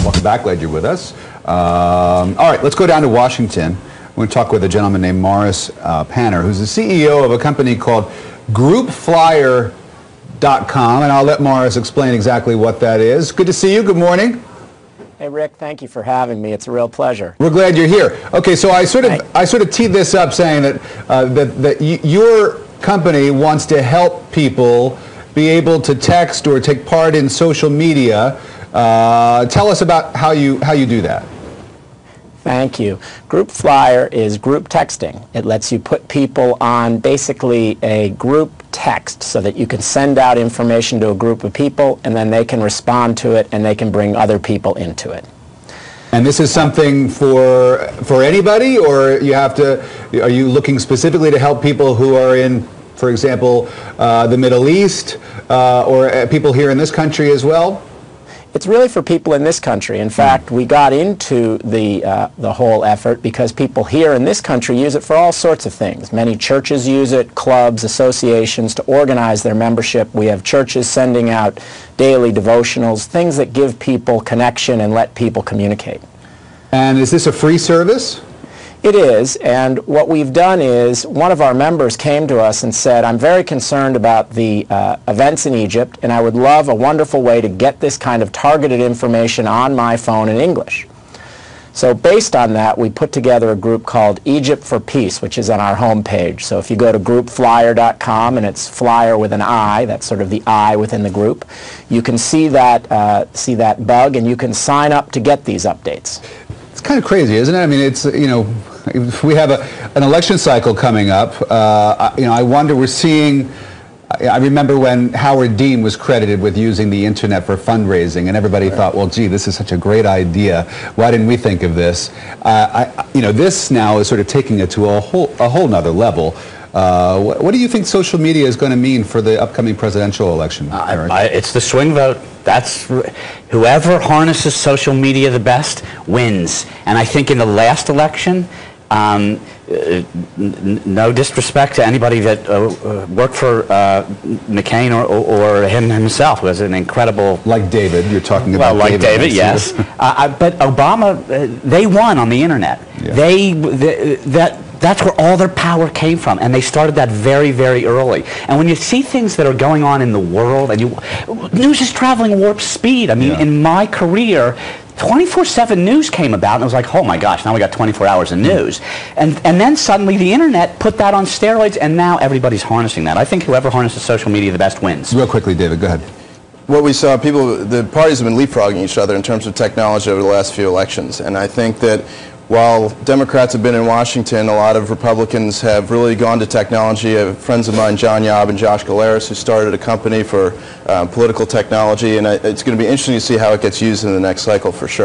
Welcome back. Glad you're with us. All right, let's go down to Washington. We're going to talk with a gentleman named Morris Panner, who's the CEO of a company called GroupFlyer.com, and I'll let Morris explain exactly what that is. Good to see you. Good morning. Hey, Rick, thank you for having me. It's a real pleasure. We're glad you're here. Okay, so I sort of teed this up saying that your company wants to help people be able to text or take part in social media. Tell us about how you do that. Thank you. Group Flyer is group texting. It lets you put people on basically a group text so that you can send out information to a group of people and then they can respond to it and they can bring other people into it. And this is something for anybody, or are you looking specifically to help people who are in, for example, the Middle East, or people here in this country as well? It's really for people in this country. In fact, we got into the whole effort because people here in this country use it for all sorts of things. Many churches use it, clubs, associations, to organize their membership. We have churches sending out daily devotionals, things that give people connection and let people communicate. And is this a free service? It is, and what we've done is one of our members came to us and said, I'm very concerned about the events in Egypt, and I would love a wonderful way to get this kind of targeted information on my phone in English. So based on that, we put together a group called Egypt for Peace, which is on our homepage. So if you go to GroupFlyer.com, and it's flyer with an I, that's sort of the I within the group, you can see that bug, and you can sign up to get these updates. It's kind of crazy, isn't it? I mean, it's, you know, we have an election cycle coming up. I wonder, we're seeing, I remember when Howard Dean was credited with using the internet for fundraising, and everybody thought, well, gee, this is such a great idea. Why didn't we think of this? This now is sort of taking it to a whole nother level. What do you think social media is going to mean for the upcoming presidential election, Eric? It's the swing vote. That's whoever harnesses social media the best wins. And I think in the last election, no disrespect to anybody that worked for McCain or him himself, was an incredible... Like David, you're talking about. Well, like David, yes. But Obama, they won on the internet. Yeah. That's where all their power came from, and they started that very, very early. And when you see things that are going on in the world, and news is traveling warp speed. I mean, in my career, 24/7 news came about, and it was like, oh my gosh, now we got 24 hours of news. And then suddenly the internet put that on steroids, and now everybody's harnessing that. I think whoever harnesses social media the best wins. Real quickly, David, go ahead. What we saw, the parties have been leapfrogging each other in terms of technology over the last few elections, and I think that while Democrats have been in Washington, a lot of Republicans have really gone to technology. Friends of mine, John Yob and Josh Galeris, who started a company for political technology, and it's going to be interesting to see how it gets used in the next cycle for sure.